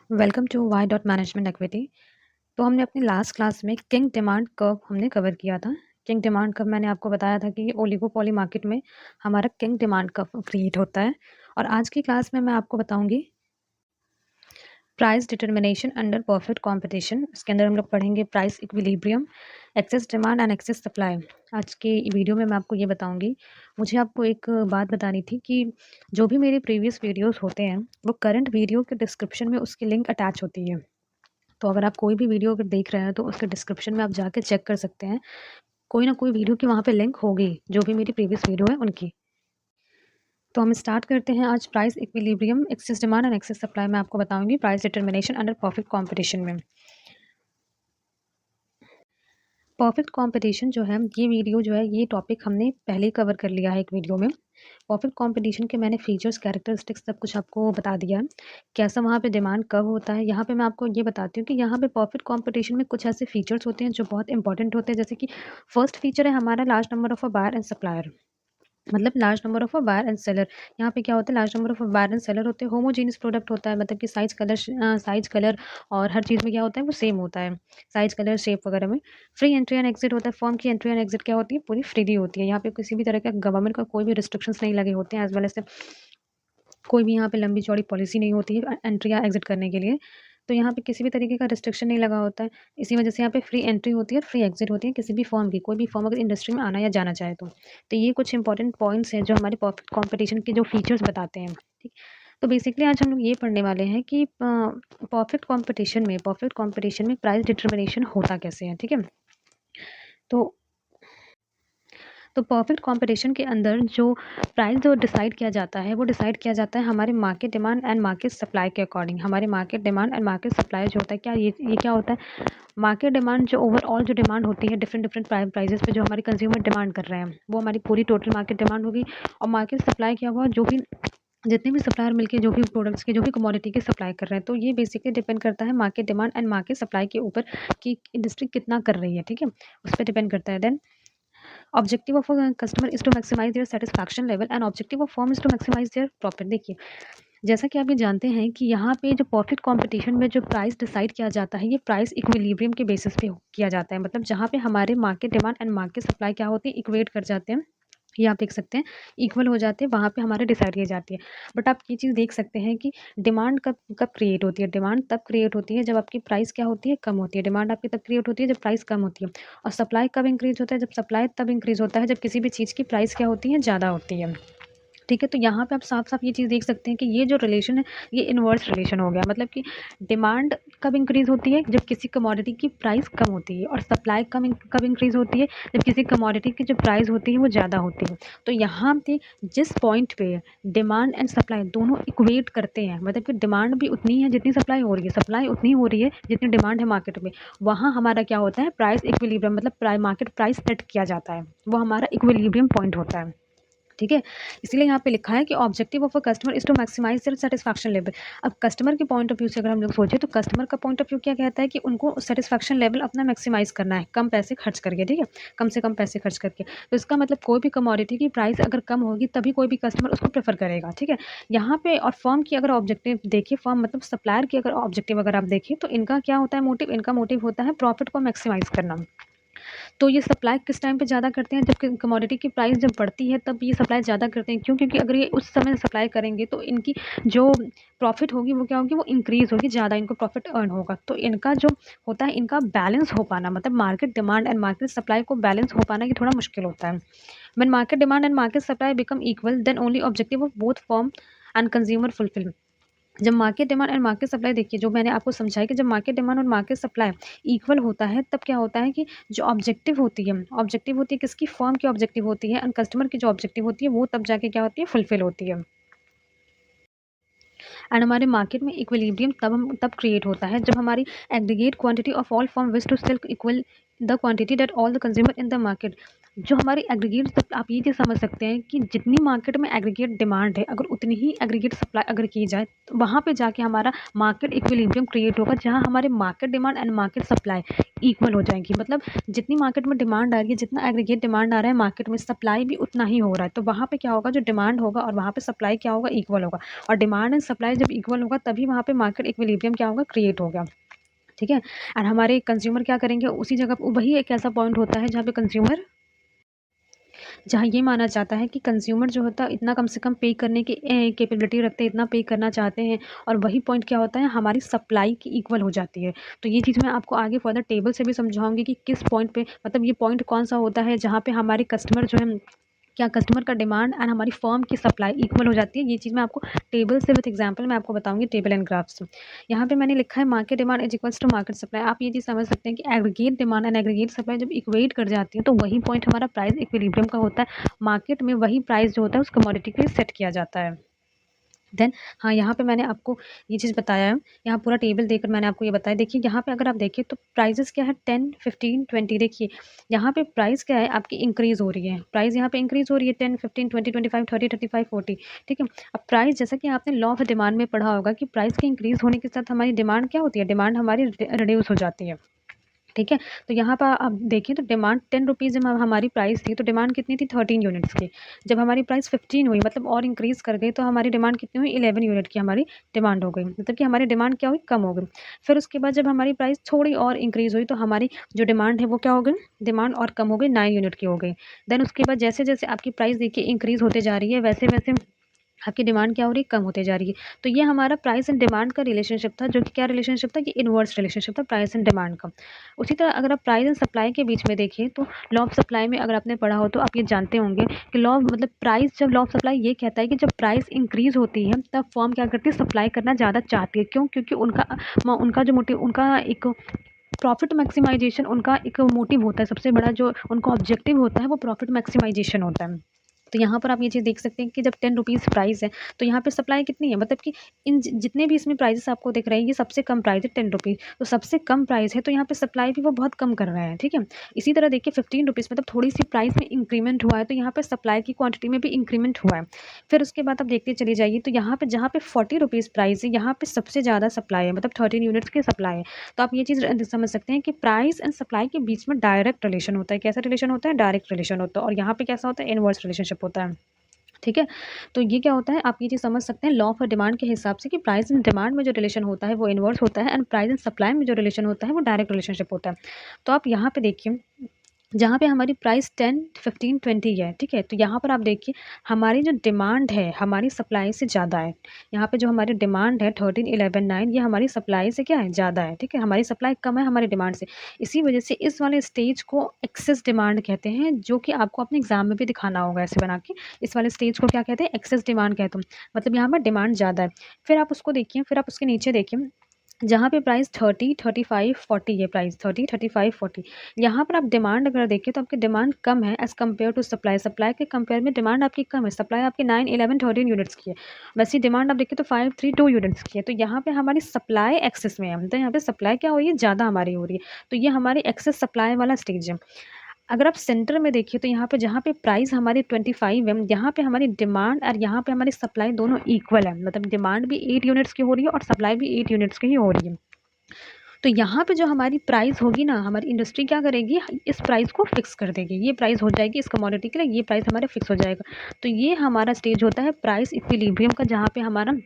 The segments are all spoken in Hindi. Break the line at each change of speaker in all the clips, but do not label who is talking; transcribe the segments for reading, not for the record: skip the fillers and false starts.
Welcome to Y dot management equity. तो हमने अपनी लास्ट क्लास में किंग डिमांड कर्व हमने कवर किया था। किंग डिमांड कर्व मैंने आपको बताया था कि ओलिगोपोली मार्केट में हमारा किंग डिमांड कर्व क्रिएट होता है। और आज की क्लास में मैं आपको बताऊंगी price determination under perfect competition. इसके अंदर हम लोग पढ़ेंगे price equilibrium, access demand and excess supply. आज के वीडियो में मैं आपको ये बताऊंगी। मुझे आपको एक बात बतानी थी कि जो भी मेरे प्रीवियस वीडियोस होते हैं वो करंट वीडियो के डिस्क्रिप्शन में उसकी लिंक अटैच होती है। तो अगर आप कोई भी वीडियो अगर देख रहे हैं तो उसके डिस्क्रिप्शन में आप जाके चेक कर सकते हैं। कोई ना कोई वीडियो की वहाँ पे लिंक होगी जो भी मेरी प्रीवियस वीडियो है उनकी। तो हम स्टार्ट करते हैं आज price equilibrium, access demand and excess supply में आपको बताऊंगी price determination under perfect competition में। परफेक्ट कंपटीशन जो है ये वीडियो जो है ये टॉपिक हमने पहले ही कवर कर लिया है एक वीडियो में। परफेक्ट कंपटीशन के मैंने फीचर्स, कैरेक्टरिस्टिक्स सब कुछ आपको बता दिया है। कैसा वहाँ पे डिमांड कब होता है। यहाँ पे मैं आपको ये बताती हूँ कि यहाँ पे परफेक्ट कंपटीशन में कुछ ऐसे फीचर्स होते हैं जो बहुत इंपॉर्टेंट होते हैं। जैसे कि फर्स्ट फीचर है हमारा large number of a buyer and supplier, मतलब large number of a buyer and seller. यहाँ पे क्या होता है, large number of buyer and seller होते हैं। होमोजीनियस प्रोडक्ट होता है, मतलब कि साइज कलर और हर चीज़ में क्या होता है वो सेम होता है, साइज कलर शेप वगैरह में। फ्री एंट्री एंड एग्जिट होता है। फर्म की एंट्री एंड एग्जिट क्या होती है, पूरी फ्रीली होती है। यहाँ पे किसी भी तरह का गवर्नमेंट का कोई भी रिस्ट्रिक्शंस नहीं लगे होते हैं, एज वेल एज कोई भी यहाँ पे लंबी चौड़ी पॉलिसी नहीं होती है एंट्री या एग्जिट करने के लिए। तो यहाँ पे किसी भी तरीके का रिस्ट्रिक्शन नहीं लगा होता है। इसी वजह से यहाँ पे फ्री एंट्री होती है और फ्री एग्जिट होती है किसी भी फर्म की। कोई भी फर्म अगर इंडस्ट्री में आना या जाना चाहे तो ये कुछ इंपॉर्टेंट पॉइंट्स हैं जो हमारे परफेक्ट कॉम्पिटिशन के जो फीचर्स बताते हैं। ठीक। तो बेसिकली आज हम लोग ये पढ़ने वाले हैं कि परफेक्ट कॉम्पिटिशन में प्राइस डिटर्मिनेशन होता कैसे है। ठीक है। तो परफेक्ट कंपटीशन के अंदर जो प्राइस जो डिसाइड किया जाता है वो डिसाइड किया जाता है हमारे market demand and market supply के अकॉर्डिंग। हमारे market demand and market supply जो होता है, क्या ये क्या होता है, मार्केट डिमांड जो ओवरऑल जो डिमांड होती है डिफरेंट डिफरेंट प्राइजेस पे जो हमारे कंज्यूमर डिमांड कर रहे हैं वो हमारी पूरी टोटल मार्केट डिमांड होगी। और मार्केट सप्लाई क्या हुआ, जो भी जितने भी सप्लायर मिलके जो भी प्रोडक्ट्स के जो भी कमोडिटी के सप्लाई कर रहे हैं। तो ये बेसिकली डिपेंड करता है market demand and market supply के ऊपर कि इंडस्ट्री कितना कर रही है। ठीक है, उस पर डिपेंड करता है। Then objective of a customer is to maximise their satisfaction level and objective of firm is to maximise their profit. देखिए, जैसा कि आप ये जानते हैं कि यहाँ पे जो परफेक्ट कंपटीशन में जो प्राइस डिसाइड किया जाता है ये प्राइस इक्विलिब्रियम के बेसिस पे किया जाता है। मतलब जहाँ पे हमारे market demand and market supply क्या होती है, इक्वेट कर जाते हैं। ये आप देख सकते हैं, इक्वल हो जाते हैं, वहाँ पे हमारे डिसाइड की जाती है। बट आप ये चीज़ देख सकते हैं कि डिमांड कब कब क्रिएट होती है। डिमांड तब क्रिएट होती है जब आपकी प्राइस क्या होती है, कम होती है। डिमांड आपकी तब क्रिएट होती है जब प्राइस कम होती है। और सप्लाई कब इंक्रीज होता है, जब सप्लाई तब इंक्रीज होता है जब किसी भी चीज़ की प्राइस क्या होती है, ज़्यादा होती है। ठीक है, तो यहाँ पे आप साफ-साफ ये चीज़ देख सकते हैं कि ये जो रिलेशन है ये इन्वर्स रिलेशन हो गया। मतलब कि डिमांड कब इंक्रीज़ होती है, जब किसी कमोडिटी की प्राइस कम होती है। और सप्लाई कब इंक्रीज़ होती है, जब किसी कमोडिटी की जो प्राइस होती है वो ज़्यादा होती है। तो यहाँ पे जिस पॉइंट पे डिमांड एंड सप्लाई दोनों इक्वेट करते हैं, मतलब कि डिमांड भी उतनी है जितनी सप्लाई हो रही है, सप्लाई उतनी हो रही है जितनी डिमांड है मार्केट में, वहाँ हमारा क्या होता है, प्राइस इक्विलिब्रियम, मतलब मार्केट प्राइस सेट किया जाता है। वो हमारा इक्विलिब्रियम पॉइंट होता है। ठीक है, इसीलिए यहाँ पे लिखा है कि objective of a customer is to maximise their satisfaction level. अब कस्टमर के पॉइंट ऑफ व्यू से अगर हम लोग सोचें तो कस्टमर का पॉइंट ऑफ व्यू क्या कहता है कि उनको सेटिस्फैक्शन लेवल अपना मैक्सिमाइज करना है, कम पैसे खर्च करके। ठीक है, कम से कम पैसे खर्च करके। तो इसका मतलब कोई भी कमोडिटी की प्राइस अगर कम होगी तभी कोई भी कस्टमर उसको प्रेफर करेगा। ठीक है, यहाँ पे और फर्म की अगर ऑब्जेक्टिव देखिए, फर्म मतलब सप्लायर की अगर ऑब्जेक्टिव अगर आप देखिए तो इनका क्या होता है मोटिव, इनका मोटिव होता है प्रॉफिट को मैक्सिमाइज करना। तो ये सप्लाई किस टाइम पे ज़्यादा करते हैं, जब कमोडिटी की प्राइस जब बढ़ती है तब ये सप्लाई ज़्यादा करते हैं। क्यों? क्योंकि अगर ये उस समय सप्लाई करेंगे तो इनकी जो प्रॉफिट होगी वो क्या होगी, वो इंक्रीज़ होगी, ज़्यादा इनको प्रॉफिट अर्न होगा। तो इनका जो होता है, इनका बैलेंस हो पाना, मतलब market demand and market supply को बैलेंस हो पाना ये थोड़ा मुश्किल होता है। When market demand and market supply become equal then only objective of both firm and consumer fulfil. जब market demand and market supply, देखिए जो मैंने आपको समझाया कि जब मार्केट डिमांड और मार्केट सप्लाई इक्वल होता है तब क्या होता है कि जो ऑब्जेक्टिव होती है किसकी, फर्म की ऑब्जेक्टिव होती है, एंड कस्टमर की जो ऑब्जेक्टिव होती है वो तब जाके क्या होती है, फुलफिल होती है। एंड हमारे मार्केट में इक्विलिब्रियम तब क्रिएट होता है जब हमारी aggregate quantity of all firm wish to sell equal the quantity that all the consumer in the market. जो हमारी एग्रीगेट, आप ये चीज़ समझ सकते हैं कि जितनी मार्केट में एग्रीगेट डिमांड है, अगर उतनी ही एग्रीगेट सप्लाई अगर की जाए तो वहाँ पे जाके हमारा मार्केट इक्विलिब्रियम क्रिएट होगा, जहाँ हमारे market demand and market supply equal हो जाएंगी। मतलब जितनी मार्केट में डिमांड आ रही है, जितना एग्रीगेट डिमांड आ रहा है मार्केट में, सप्लाई भी उतना ही हो रहा है। तो वहाँ पे क्या होगा, जो डिमांड होगा और वहाँ पे सप्लाई क्या होगा, इक्वल होगा। और डिमांड एंड सप्लाई जब इक्वल होगा तभी वहाँ पे मार्केट इक्विलिब्रियम क्या होगा, क्रिएट होगा। ठीक है। और हमारे कंज्यूमर क्या करेंगे, उसी जगह वही एक ऐसा पॉइंट होता है जहाँ पे कंज्यूमर, जहाँ ये माना जाता है कि कंज्यूमर जो होता है इतना कम से कम पे करने की कैपेबिलिटी रखते हैं, इतना पे करना चाहते हैं। और वही पॉइंट क्या होता है, हमारी सप्लाई की इक्वल हो जाती है। तो ये चीज़ मैं आपको आगे फर्दर टेबल से भी समझाऊंगी कि किस पॉइंट पे, मतलब ये पॉइंट कौन सा होता है जहाँ पे हमारे कस्टमर जो है, क्या कस्टमर का डिमांड एंड हमारी फर्म की सप्लाई इक्वल हो जाती है। ये चीज़ मैं आपको टेबल से विद एग्जांपल मैं आपको बताऊंगी, टेबल एंड ग्राफ से। यहाँ पे मैंने लिखा है market demand is equals to market supply. आप ये चीज़ समझ सकते हैं कि aggregate demand and aggregate supply जब इक्वेट कर जाती है तो वही पॉइंट हमारा प्राइस इक्विलिब्रियम का होता है। मार्केट में वही प्राइस जो होता है उस कमोडिटी के लिए सेट किया जाता है। देन हाँ, यहाँ पे मैंने आपको ये चीज़ बताया है, यहाँ पूरा टेबल देकर मैंने आपको ये बताया। देखिए यहाँ पे अगर आप देखिए तो प्राइजेस क्या है, 10, 15, 20। देखिए यहाँ पे प्राइस क्या है आपकी, इंक्रीज़ हो रही है। प्राइस यहाँ पे इंक्रीज़ हो रही है 10, 15, 20, 25, 30, 35, 40। ठीक है। अब प्राइस, जैसा कि आपने लॉ ऑफ डिमांड में पढ़ा होगा कि प्राइस के इंक्रीज़ होने के साथ हमारी डिमांड क्या होती है, डिमांड हमारी रिड्यूस हो जाती है। ठीक है। तो यहाँ पर आप देखिए तो डिमांड 10 रुपीज़ जब हमारी प्राइस थी तो डिमांड कितनी थी, 13 यूनिट्स की। जब हमारी प्राइस 15 हुई, मतलब और इंक्रीज़ कर गई, तो हमारी डिमांड कितनी हुई, 11 यूनिट की हमारी डिमांड हो गई। मतलब कि हमारी डिमांड क्या हुई, कम हो गई। फिर उसके बाद जब हमारी प्राइस थोड़ी और इंक्रीज़ हुई तो हमारी जो डिमांड है वो क्या हो गई, डिमांड और कम हो गई, 9 यूनिट की हो गई। देन उसके बाद जैसे जैसे आपकी प्राइस देखिए इंक्रीज़ होते जा रही है, वैसे वैसे आपकी डिमांड क्या हो रही है, कम होते जा रही है। तो ये हमारा प्राइस एंड डिमांड का रिलेशनशिप था, जो कि क्या रिलेशनशिप था, कि इनवर्स रिलेशनशिप था प्राइस एंड डिमांड का। उसी तरह अगर आप प्राइस एंड सप्लाई के बीच में देखिए तो लॉ ऑफ सप्लाई में अगर आपने पढ़ा हो तो आप ये जानते होंगे कि लॉ मतलब प्राइस, जब लॉ ऑफ सप्लाई ये कहता है कि जब प्राइस इंक्रीज होती है तब फर्म क्या करती है, सप्लाई करना ज़्यादा चाहती है। क्यों? क्योंकि उनका जो मोटिव, उनका एक प्रॉफिट मैक्सिमाइजेशन उनका एक मोटिव होता है। सबसे बड़ा जो उनका ऑब्जेक्टिव होता है वो प्रॉफिट मैक्सिमाइजेशन होता है। तो यहाँ पर आप ये चीज़ देख सकते हैं कि जब 10 रुपीज़ प्राइस है तो यहाँ पे सप्लाई कितनी है, मतलब कि इन जितने भी इसमें प्राइसेस आपको दिख रहे हैं ये सबसे कम प्राइस है 10 रुपीज़। तो सबसे कम प्राइस है तो यहाँ पे सप्लाई भी वो बहुत कम कर रहे हैं। ठीक है। इसी तरह देखिए 15 रुपीज़, मतलब थोड़ी सी प्राइस में इंक्रीमेंट हुआ है तो यहाँ पे सप्लाई की क्वांटिटी में भी इंक्रीमेंट हुआ है। फिर उसके बाद आप देखते चली जाइए तो यहाँ पे जहाँ पे 40 रुपीज़ प्राइस है यहाँ पे सबसे ज़्यादा सप्लाई है, मतलब 13 यूनिट्स की सप्लाई है। तो आप ये चीज़ समझ सकते हैं कि प्राइस एंड सप्लाई के बीच में डायरेक्ट रिलेशन होता है। कैसा रिलेशन होता है, डायरेक्ट रिलेशन होता है। और यहाँ पे कैसा होता है, इनवर्स रिलेशनशिप होता है। ठीक है। तो ये क्या होता है, आप ये चीज़ समझ सकते हैं लॉ ऑफ डिमांड के हिसाब से कि प्राइस एंड डिमांड में जो रिलेशन होता है वो इनवर्स होता है, एंड प्राइस एंड सप्लाई में जो रिलेशन होता है वो डायरेक्ट रिलेशनशिप होता है। तो आप यहाँ पे देखिए जहाँ पे हमारी प्राइस 10, 15, 20 है। ठीक है। तो यहाँ पर आप देखिए हमारी जो डिमांड है हमारी सप्लाई से ज़्यादा है। यहाँ पे जो हमारी डिमांड है 13, 11, 9, ये हमारी सप्लाई से क्या है, ज़्यादा है। ठीक है। हमारी सप्लाई कम है हमारी डिमांड से। इसी वजह से इस वाले स्टेज को एक्सेस डिमांड कहते हैं, जो कि आपको अपने एग्जाम में भी दिखाना होगा ऐसे बना के। इस वाले स्टेज को क्या कहते हैं, एक्सेस डिमांड कहते हैं। मतलब यहाँ पर डिमांड ज़्यादा है। फिर आप उसको देखिए, फिर आप उसके नीचे देखिए जहाँ पे प्राइस 30, 35, 40 है, प्राइस 30, 35, 40। यहाँ पर आप डिमांड अगर देखें तो आपकी डिमांड कम है as compare to supply. Supply के कंपेयर में डिमांड आपकी कम है। सप्लाई आपकी 9, 11, 13 यूनिट्स की है। वैसे डिमांड आप देखें तो 5, 3, 2 यूनिट्स की है। तो यहाँ पे हमारी सप्लाई एक्सेस में है, मतलब यहाँ पे सप्लाई क्या हो रही है, ज़्यादा हमारी हो रही है। तो ये हमारी एक्सेस सप्लाई वाला स्टेज है। अगर आप सेंटर में देखिए तो यहाँ पे जहाँ पे प्राइस हमारी 25 है, यहाँ पे हमारी डिमांड और यहाँ पे हमारी सप्लाई दोनों इक्वल है। मतलब डिमांड भी 8 यूनिट्स की हो रही है और सप्लाई भी 8 यूनिट्स की ही हो रही है। तो यहाँ पे जो हमारी प्राइस होगी ना, हमारी इंडस्ट्री क्या करेगी, इस प्राइस को फिक्स कर देगी। ये प्राइस हो जाएगी इस कमोडिटी के लिए, ये प्राइस हमारा फिक्स हो जाएगा। तो ये हमारा स्टेज होता है प्राइस इक्विलिब्रियम का, जहाँ पे हमारा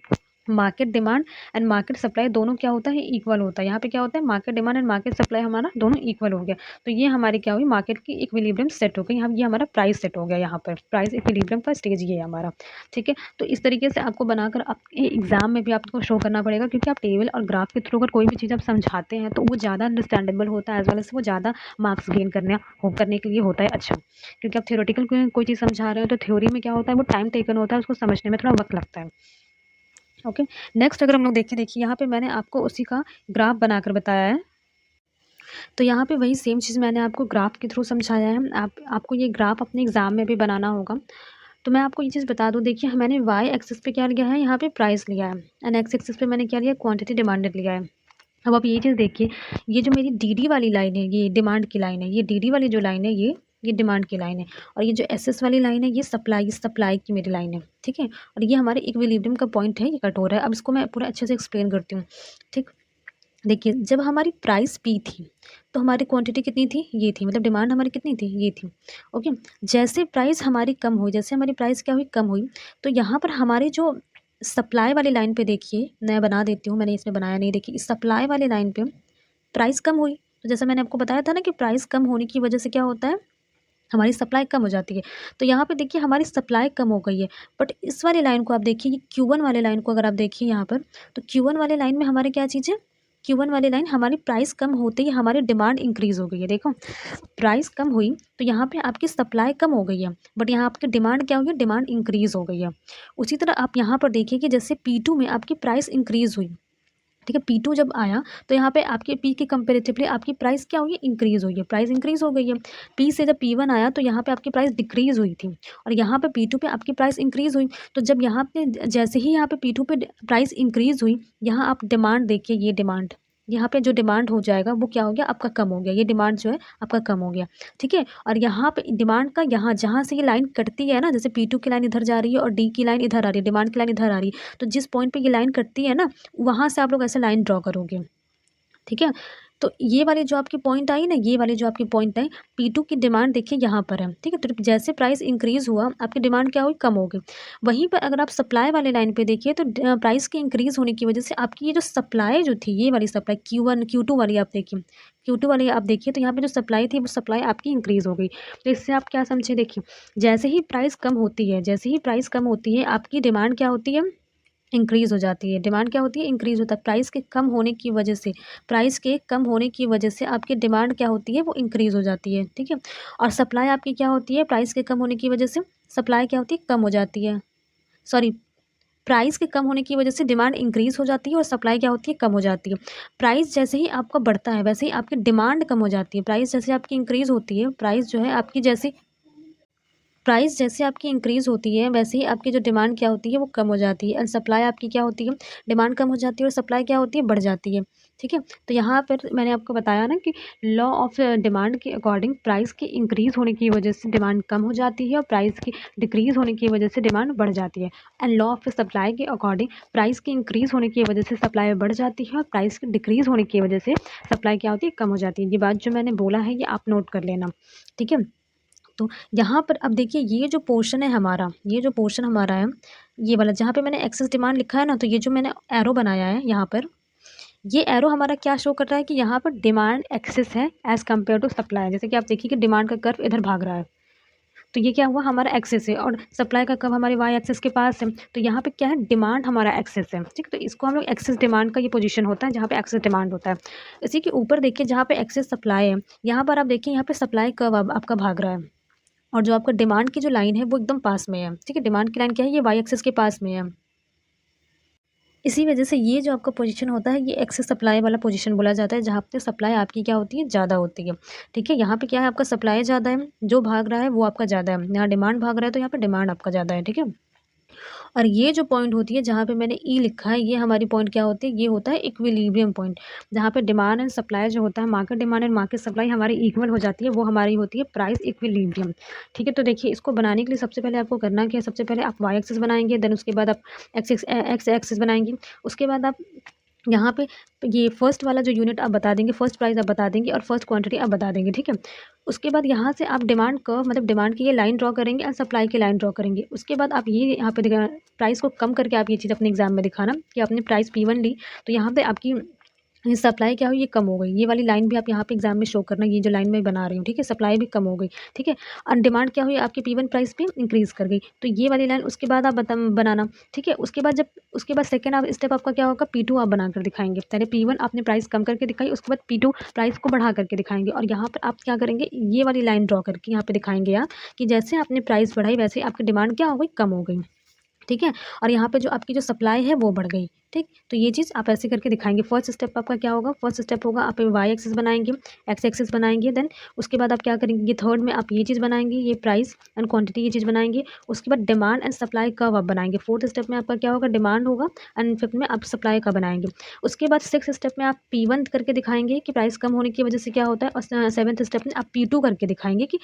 market demand and market supply दोनों क्या होता है, इक्वल होता है। यहाँ पे क्या होता है, market demand and market supply हमारा दोनों इक्वल हो गया। तो ये हमारी क्या हुई, मार्केट की इक्विलिब्रियम सेट हो गई। यहाँ ये हमारा प्राइस सेट हो गया। यहाँ पर प्राइस इक्विलिब्रियम का स्टेज ये है हमारा। ठीक है। तो इस तरीके से आपको बनाकर आपके एग्जाम में भी आपको शो करना पड़ेगा, क्योंकि आप टेबल और ग्राफ के थ्रू अगर कोई भी चीज़ आप समझाते हैं तो वो ज़्यादा अंडरस्टैंडेबल होता है, एज वेल एज वो ज़्यादा मार्क्स गेन करने के लिए होता है अच्छा। क्योंकि आप थ्योरेटिकल कोई चीज़ समझा रहे हो तो थ्योरी में क्या होता है, वो टाइम टेकन होता है, उसको समझने में थोड़ा वक्त लगता है। ओके। नेक्स्ट अगर हम लोग देखें, देखिए यहाँ पे मैंने आपको उसी का ग्राफ बनाकर बताया है। तो यहाँ पे वही सेम चीज़ मैंने आपको ग्राफ के थ्रू समझाया है। आपको ये ग्राफ अपने एग्जाम में भी बनाना होगा। तो मैं आपको ये चीज़ बता दूँ, देखिए मैंने वाई एक्सिस पे क्या लिया है, यहाँ पे प्राइस लिया है, एंड एक्स एक्सिस पे मैंने क्या लिया, क्वांटिटी डिमांडेड लिया है। अब आप ये चीज़ देखिए, ये जो मेरी डीडी वाली लाइन है, ये डिमांड की लाइन है, ये डीडी वाली जो लाइन है ये डिमांड की लाइन है, और ये जो एसएस वाली लाइन है ये सप्लाई की मेरी लाइन है, ठीक है। और ये हमारे इक्विलिब्रियम का पॉइंट है, ये कट हो रहा है। अब इसको मैं पूरा अच्छे से एक्सप्लेन करती हूँ, ठीक। देखिए, जब हमारी प्राइस पी थी तो हमारी क्वांटिटी कितनी थी, ये थी, मतलब डिमांड हमारी कितनी थी, ये थी, ओके। जैसे प्राइस हमारी कम हुई, जैसे हमारी प्राइस क्या हुई, कम हुई, तो यहाँ पर हमारी जो सप्लाई वाली लाइन पे देखिए, मैं बना देती हूँ, मैंने इसमें बनाया नहीं, देखिए इस सप्लाई वाली लाइन पे प्राइस कम हुई, तो जैसा मैंने आपको बताया था ना कि प्राइस कम होने की वजह से क्या होता है, हमारी सप्लाई कम हो जाती है। तो यहाँ पे देखिए हमारी सप्लाई कम हो गई है, बट इस वाली लाइन को आप देखिए, ये Q1 वाले लाइन को अगर आप देखिए यहाँ पर, तो Q1 वाले लाइन में हमारी क्या चीज़ है, Q1 वाली लाइन हमारी प्राइस कम होते ही हमारी डिमांड इंक्रीज़ हो गई है। देखो, प्राइस कम हुई तो यहाँ पे आपकी सप्लाई कम हो गई है, बट यहाँ आपकी डिमांड क्या हो गई, डिमांड इंक्रीज़ हो गई है। उसी तरह आप यहाँ पर देखिए कि जैसे P2 में आपकी प्राइस इंक्रीज़ हुई, ठीक है, P2 जब आया तो यहाँ पे आपके P के कंपेरेटिवली आपकी प्राइस क्या हुई है, इंक्रीज़ हुई है, प्राइस इंक्रीज़ हो गई है। P से जब P1 आया तो यहाँ पे आपकी प्राइस डिक्रीज़ हुई थी, और यहाँ पे P2 पे आपकी प्राइस इंक्रीज़ हुई। तो जब यहाँ पे जैसे ही यहाँ पे P2 पे प्राइस इंक्रीज़ हुई, यहाँ आप डिमांड देखिए, ये डिमांड, यहाँ पे जो डिमांड हो जाएगा वो क्या हो गया, आपका कम हो गया, ये डिमांड जो है आपका कम हो गया, ठीक है। और यहाँ पे डिमांड का, यहाँ जहाँ से ये लाइन कटती है ना, जैसे P2 की लाइन इधर जा रही है और D की लाइन इधर आ रही है, डिमांड की लाइन इधर आ रही है, तो जिस पॉइंट पे ये लाइन कटती है ना, वहाँ से आप लोग ऐसे लाइन ड्रॉ करोगे, ठीक है। तो ये वाली जो आपकी पॉइंट आई ना, ये वाली जो आपकी पॉइंट आई, P2 की डिमांड देखिए यहाँ पर है, ठीक है। तो जैसे प्राइस इंक्रीज़ हुआ, आपकी डिमांड क्या हुई, कम हो गई। वहीं पर अगर आप सप्लाई वाले लाइन पे देखिए तो प्राइस के इंक्रीज़ होने की वजह से आपकी ये जो सप्लाई जो थी, ये वाली सप्लाई Q1 Q2 वाली आप देखिए, Q2 वाली आप देखिए, तो यहाँ पे जो सप्लाई थी वो सप्लाई आपकी इंक्रीज़ हो गई। तो इससे आप क्या समझे, देखिए जैसे ही प्राइस कम होती है, जैसे ही प्राइस कम होती है, आपकी डिमांड क्या होती है, इंक्रीज़ हो जाती है। डिमांड क्या होती है, इंक्रीज़ होता है। प्राइस के कम होने की वजह से, प्राइस के कम होने की वजह से आपकी डिमांड क्या होती है, वो इंक्रीज़ हो जाती है, ठीक है। और सप्लाई आपकी क्या होती है, प्राइस के कम होने की वजह से सप्लाई क्या होती है, कम हो जाती है, सॉरी, प्राइस के कम होने की वजह से डिमांड इंक्रीज़ हो जाती है और सप्लाई क्या होती है, कम हो जाती है। प्राइस जैसे ही आपका बढ़ता है वैसे ही आपकी डिमांड कम हो जाती है। प्राइस जैसे आपकी इंक्रीज़ होती है, प्राइस जो है आपकी जैसे प्राइस जैसे आपकी इंक्रीज़ होती है वैसे ही आपकी जो डिमांड क्या होती है, वो कम हो जाती है, एंड सप्लाई आपकी क्या होती है, डिमांड कम हो जाती है और सप्लाई क्या होती है, बढ़ जाती है, ठीक है। तो यहाँ पर मैंने आपको बताया ना कि लॉ ऑफ डिमांड के अकॉर्डिंग प्राइस के इंक्रीज़ होने की वजह से डिमांड कम हो जाती है और प्राइस की डिक्रीज़ होने की वजह से डिमांड बढ़ जाती है। एंड लॉ ऑफ सप्लाई के अकॉर्डिंग प्राइस की इंक्रीज़ होने की वजह से सप्लाई बढ़ जाती है और प्राइस की डिक्रीज़ होने की वजह से सप्लाई क्या होती है, कम हो जाती है। ये बात जो मैंने बोला है ये आप नोट कर लेना, ठीक है। तो यहाँ पर अब देखिए, ये जो पोर्शन है हमारा, ये जो पोर्शन हमारा है, ये वाला जहाँ पे मैंने एक्सेस डिमांड लिखा है ना, तो ये जो मैंने एरो बनाया है यहाँ पर, ये एरो हमारा क्या शो कर रहा है कि यहाँ पर डिमांड एक्सेस है एज़ कम्पेयर टू सप्लाई। जैसे कि आप देखिए कि डिमांड का कर्व इधर भाग रहा है, तो ये क्या हुआ, हमारा एक्सेस है, और सप्लाई का कर्व हमारे वाई एक्सेस के पास है, तो यहाँ पे क्या है, डिमांड हमारा एक्सेस है, ठीक। तो इसको हम लोग एक्सेस डिमांड का ये पोजीशन होता है जहाँ पे एक्सेस डिमांड होता है। इसी के ऊपर देखिए जहाँ पे एक्सेस सप्लाई है, यहाँ पर आप देखिए यहाँ पे सप्लाई कर्व अब आपका भाग रहा है, और जो आपका डिमांड की जो लाइन है वो एकदम पास में है, ठीक है। डिमांड की लाइन क्या है, ये वाई एक्सिस के पास में है। इसी वजह से ये जो आपका पोजीशन होता है ये एक्सेस सप्लाई वाला पोजीशन बोला जाता है, जहाँ पे सप्लाई आपकी क्या होती है, ज़्यादा होती है, ठीक है। यहाँ पे क्या है, आपका सप्लाई ज़्यादा है, जो भाग रहा है वो आपका ज़्यादा है, यहाँ डिमांड भाग रहा है तो यहाँ पे डिमांड आपका ज़्यादा है, ठीक है। और ये जो पॉइंट होती है जहाँ पे मैंने ई लिखा है, ये हमारी पॉइंट क्या होती है, ये होता है इक्विलिब्रियम पॉइंट, जहाँ पे डिमांड एंड सप्लाई जो होता है, market demand and market supply हमारी इक्वल हो जाती है, वो हमारी होती है प्राइस इक्विलिब्रियम, ठीक है। तो देखिए इसको बनाने के लिए सबसे पहले आपको करना क्या है, सबसे पहले आप वाई एक्सिस बनाएंगे, देन उसके बाद आप एक्स एक्सिस बनाएंगे, उसके बाद आप यहाँ पे ये फर्स्ट वाला जो यूनिट आप बता देंगे, फर्स्ट प्राइस आप बता देंगे और फर्स्ट क्वांटिटी आप बता देंगे, ठीक है। उसके बाद यहाँ से आप डिमांड कर्व, मतलब डिमांड की ये लाइन ड्रॉ करेंगे और सप्लाई की लाइन ड्रॉ करेंगे। उसके बाद आप ये यहाँ पे दिखा, प्राइस को कम करके आप ये चीज़ अपने एग्जाम में दिखाना कि आपने प्राइस P1 ली, तो यहाँ पे आपकी ये सप्लाई क्या हुई, ये कम हो गई, ये वाली लाइन भी आप यहाँ पे एग्जाम में शो करना, ये जो लाइन मैं बना रही हूँ, ठीक है। सप्लाई भी कम हो गई, ठीक है। और डिमांड क्या हुई, आपकी P1 प्राइस पे इंक्रीज़ कर गई, तो ये वाली लाइन उसके बाद आप बनाना, ठीक है। उसके बाद सेकेंड आप स्टेप आपका क्या होगा, P2 आप बना कर दिखाएंगे। पहले P1 आपने प्राइस कम करके दिखाई, उसके बाद P2 प्राइस को बढ़ा करके दिखाएंगे, और यहाँ पर आप क्या करेंगे, ये वाली लाइन ड्रॉ करके यहाँ पे दिखाएंगे आप कि जैसे आपने प्राइस बढ़ाई वैसे आपकी डिमांड क्या हो गई, कम हो गई, ठीक है। और यहाँ पे जो आपकी जो सप्लाई है वो बढ़ गई, ठीक। तो ये चीज़ आप ऐसे करके दिखाएंगे। फर्स्ट स्टेप आपका क्या होगा, फर्स्ट स्टेप होगा आप वाई एक्सिस बनाएंगे, एक्स एक्सिस बनाएंगे, देन उसके बाद आप क्या करेंगे, ये थर्ड में आप ये चीज़ बनाएंगे, ये प्राइस एंड क्वांटिटी ये चीज़ बनाएंगे। उसके बाद डिमांड एंड सप्लाई कर्व आप बनाएंगे। फोर्थ स्टेप में आपका क्या होगा, डिमांड होगा, एंड फिफ्थ में आप सप्लाई का बनाएंगे। उसके बाद सिक्स स्टेप में आप P1 करके दिखाएंगे कि प्राइस कम होने की वजह से क्या होता है, और सेवन्थ स्टेप में आप P2 करके दिखाएंगे कि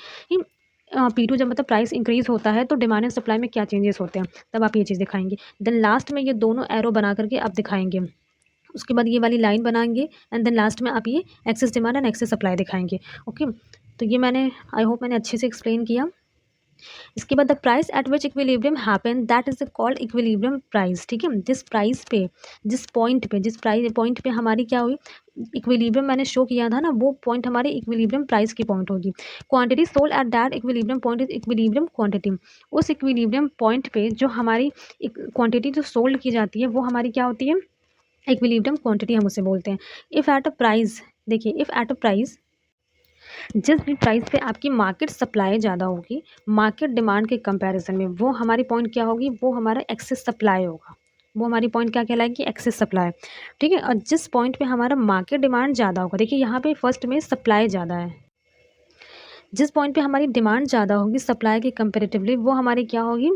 P2 जब मतलब प्राइस इंक्रीज होता है तो डिमांड एंड सप्लाई में क्या चेंजेस होते हैं, तब आप ये चीज़ दिखाएंगे। देन लास्ट में ये दोनों एरो बना करके आप दिखाएंगे। उसके बाद ये वाली लाइन बनाएंगे, एंड देन लास्ट में आप ये access demand and excess supply दिखाएंगे। ओके, तो ये मैंने आई होप मैंने अच्छे से एक्सप्लेन किया। इसके बाद the price at which equilibrium happen that is called equilibrium price. ठीक है, जिस प्राइस पे, जिस पॉइंट पे, जिस प्राइस पॉइंट पे हमारी क्या हुई, इक्विलिब्रियम मैंने शो किया था ना, वो पॉइंट हमारी इक्विलिब्रियम प्राइस की पॉइंट होगी। Quantity sold at that equilibrium point is equilibrium quantity. उस इक्विलिब्रियम पॉइंट पे जो हमारी क्वांटिटी जो सोल्ड की जाती है वो हमारी क्या होती है, इक्विलिब्रियम क्वांटिटी हम उसे बोलते हैं। इफ़ एट अ प्राइस, देखिए इफ़ एट अ प्राइस, जिस भी प्राइस पे आपकी मार्केट सप्लाई ज़्यादा होगी मार्केट डिमांड के कंपैरिजन में, वो हमारी पॉइंट क्या होगी, वो हमारा एक्सेस सप्लाई होगा। वो हमारी पॉइंट क्या कहलाएगी, एक्सेस सप्लाई। ठीक है, और जिस पॉइंट पे हमारा मार्केट डिमांड ज़्यादा होगा, देखिए यहाँ पे फर्स्ट में सप्लाई ज़्यादा है, जिस पॉइंट पे हमारी डिमांड ज़्यादा होगी सप्लाई के कंपेरेटिवली, वो हमारी क्या होगी,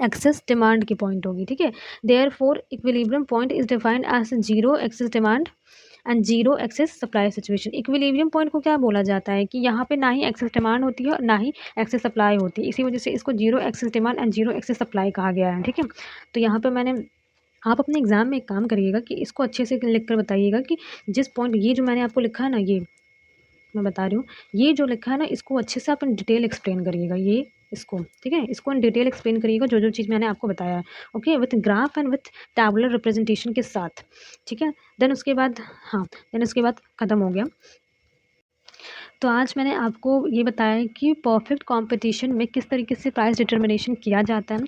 एक्सेस डिमांड की पॉइंट होगी। ठीक है, therefore equilibrium point is defined as zero excess demand and zero excess supply situation. Equilibrium point को क्या बोला जाता है कि यहाँ पे ना ही एक्सेस डिमांड होती है और ना ही एक्सेस सप्लाई होती है, इसी वजह से इसको zero excess demand and zero excess supply कहा गया है। ठीक है, तो यहाँ पे मैंने, आप अपने एग्जाम में एक काम करिएगा कि इसको अच्छे से लिख कर बताइएगा कि जिस पॉइंट, ये जो मैंने आपको लिखा है ना, ये मैं बता रही हूँ, ये जो लिखा है ना, इसको अच्छे से आप डिटेल एक्सप्लेन करिएगा, ये इसको, ठीक है, इसको इन डिटेल एक्सप्लेन करिएगा जो जो चीज़ मैंने आपको बताया है। Okay, with graph and with tabular representation के साथ। ठीक है, देन उसके बाद, हाँ, देन उसके बाद ख़त्म हो गया। तो आज मैंने आपको ये बताया है कि परफेक्ट कंपटीशन में किस तरीके से प्राइस डिटर्मिनेशन किया जाता है।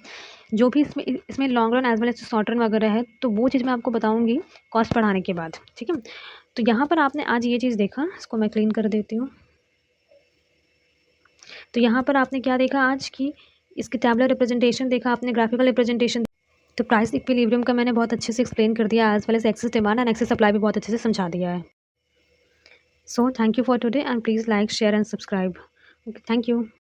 जो भी इसमें इसमें long run as well as short run वगैरह है, तो वो चीज़ मैं आपको बताऊंगी कॉस्ट बढ़ाने के बाद। ठीक है, तो यहाँ पर आपने आज ये चीज़ देखा, इसको मैं क्लीन कर देती हूँ। तो यहाँ पर आपने क्या देखा आज की, इसकी टैबुलर रिप्रेजेंटेशन देखा आपने, ग्राफिकल रिप्रेजेंटेशन। तो प्राइस इक्विलिब्रियम का मैंने बहुत अच्छे से एक्सप्लेन कर दिया, as well as excess demand and excess supply भी बहुत अच्छे से समझा दिया है। So thank you for today, and please like, share and subscribe. Okay, thank you.